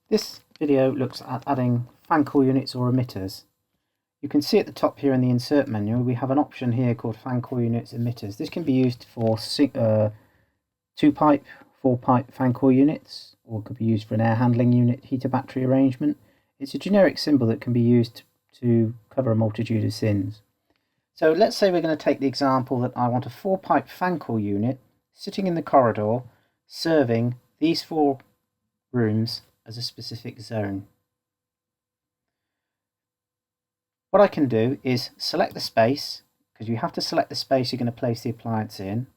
This video looks at adding fan coil units or emitters. You can see at the top here in the insert menu we have an option here called fan coil units emitters. This can be used for 2-pipe, 4-pipe fan coil units, or it could be used for an air handling unit heater battery arrangement. It's a generic symbol that can be used to cover a multitude of sins. So let's say we're going to take the example that I want a 4-pipe fan coil unit sitting in the corridor serving these 4 rooms as a specific zone. What I can do is select the space, because you have to select the space you're going to place the appliance in.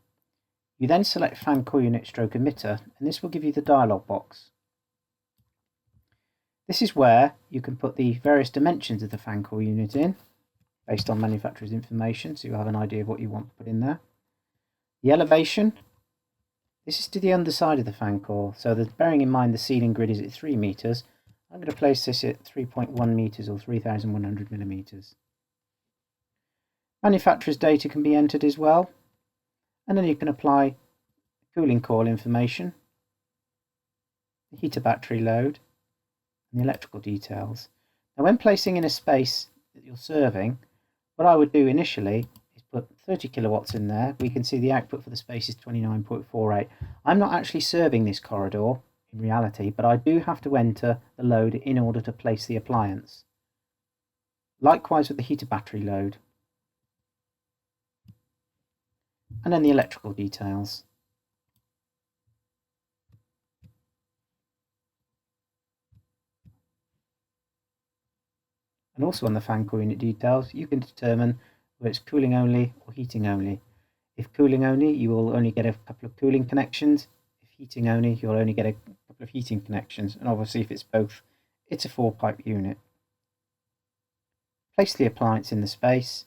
You then select fan coil unit stroke emitter, and this will give you the dialog box. This is where you can put the various dimensions of the fan coil unit in based on manufacturer's information, so you have an idea of what you want to put in there. The elevation, this is to the underside of the fan coil, so bearing in mind the ceiling grid is at 3 meters, I'm going to place this at 3.1 meters or 3,100 millimeters. Manufacturer's data can be entered as well, and then you can apply cooling coil information, the heater battery load, and the electrical details. Now, when placing in a space that you're serving, what I would do initially is put 30 kilowatts in there. We can see the output for the space is 29.48. I'm not actually serving this corridor in reality, but I do have to enter the load in order to place the appliance. Likewise with the heater battery load. And then the electrical details. And also on the fan coil unit details, you can determine whether it's cooling only or heating only. If cooling only, you will only get a couple of cooling connections. If heating only, you'll only get a couple of heating connections. And obviously if it's both, it's a 4-pipe unit. Place the appliance in the space.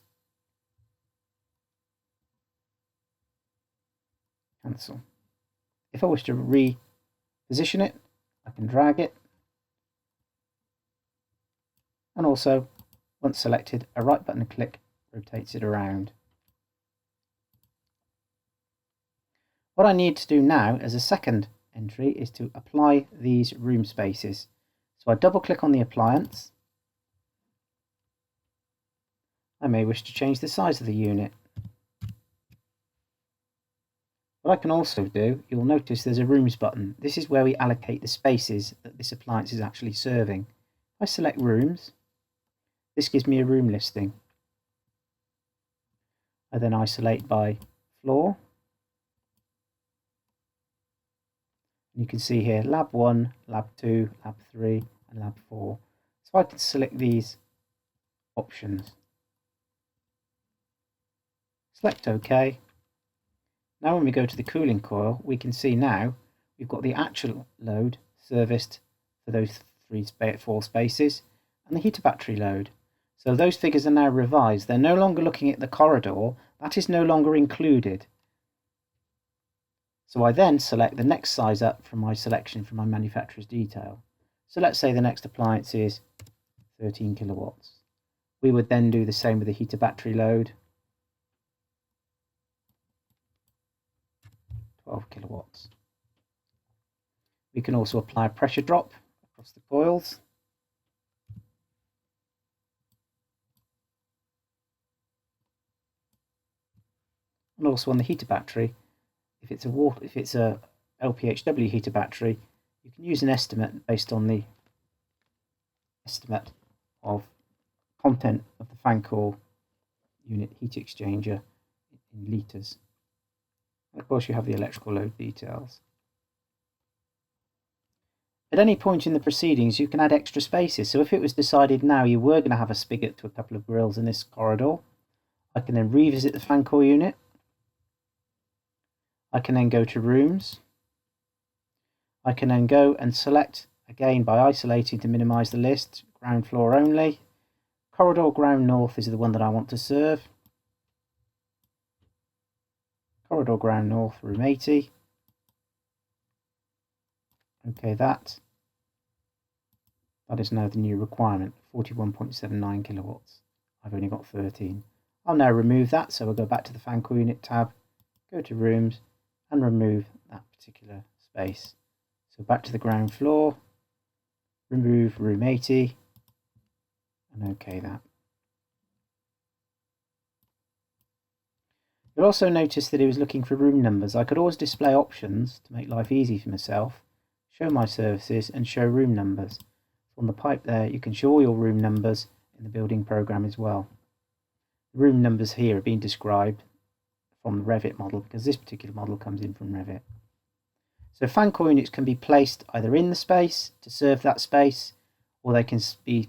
Cancel. If I wish to reposition it, I can drag it. And also, once selected, a right button click rotates it around. What I need to do now as a second entry is to apply these room spaces. So I double click on the appliance. I may wish to change the size of the unit. What I can also do, you'll notice there's a rooms button. This is where we allocate the spaces that this appliance is actually serving. If I select rooms, this gives me a room listing. I then isolate by floor. And you can see here lab 1, lab 2, lab 3 and lab 4. So I can select these options. Select OK. Now when we go to the cooling coil, we can see now we've got the actual load serviced for those 4 spaces and the heater battery load. So those figures are now revised. They're no longer looking at the corridor. That is no longer included. So I then select the next size up from my selection from my manufacturer's detail. So let's say the next appliance is 13 kilowatts. We would then do the same with the heater battery load. 12 kilowatts. We can also apply a pressure drop across the coils. And also on the heater battery, if it's a LPHW heater battery, you can use an estimate based on the estimate of content of the fan coil unit heat exchanger in litres. And of course you have the electrical load details. At any point in the proceedings you can add extra spaces, so if it was decided now you were going to have a spigot to a couple of grills in this corridor, I can then revisit the fan coil unit. I can then go to rooms. I can then go and select, again by isolating to minimize the list, ground floor only. Corridor ground north is the one that I want to serve. Corridor ground north, room 80. Okay, that is now the new requirement, 41.79 kilowatts. I've only got 13. I'll now remove that, so we'll go back to the fan coil unit tab, go to rooms, and remove that particular space. So back to the ground floor, remove room 80, and OK that. You'll also notice that it was looking for room numbers. I could always display options to make life easy for myself, show my services and show room numbers. On the pipe there, you can show all your room numbers in the building program as well. The room numbers here are being described from the Revit model because this particular model comes in from Revit. So fan coil units can be placed either in the space to serve that space, or they can be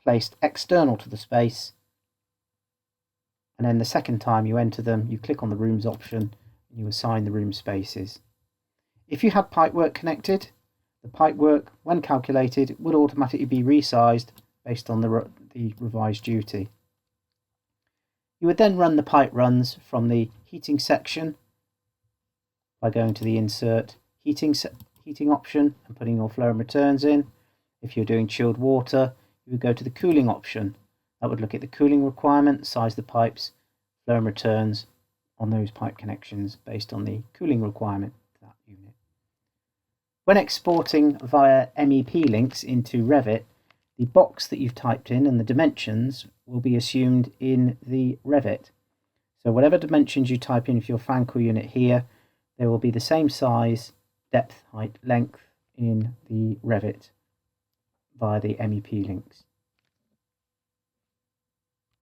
placed external to the space. And then the second time you enter them, you click on the rooms option and you assign the room spaces. If you had pipework connected, the pipework, when calculated, would automatically be resized based on the revised duty. You would then run the pipe runs from the heating section by going to the insert heating option and putting your flow and returns in. If you're doing chilled water, you would go to the cooling option. That would look at the cooling requirement, size the pipes, flow and returns on those pipe connections based on the cooling requirement for that unit. When exporting via MEP links into Revit, the box that you've typed in and the dimensions will be assumed in the Revit. So whatever dimensions you type in for your fan coil unit here, they will be the same size, depth, height, length in the Revit via the MEP links.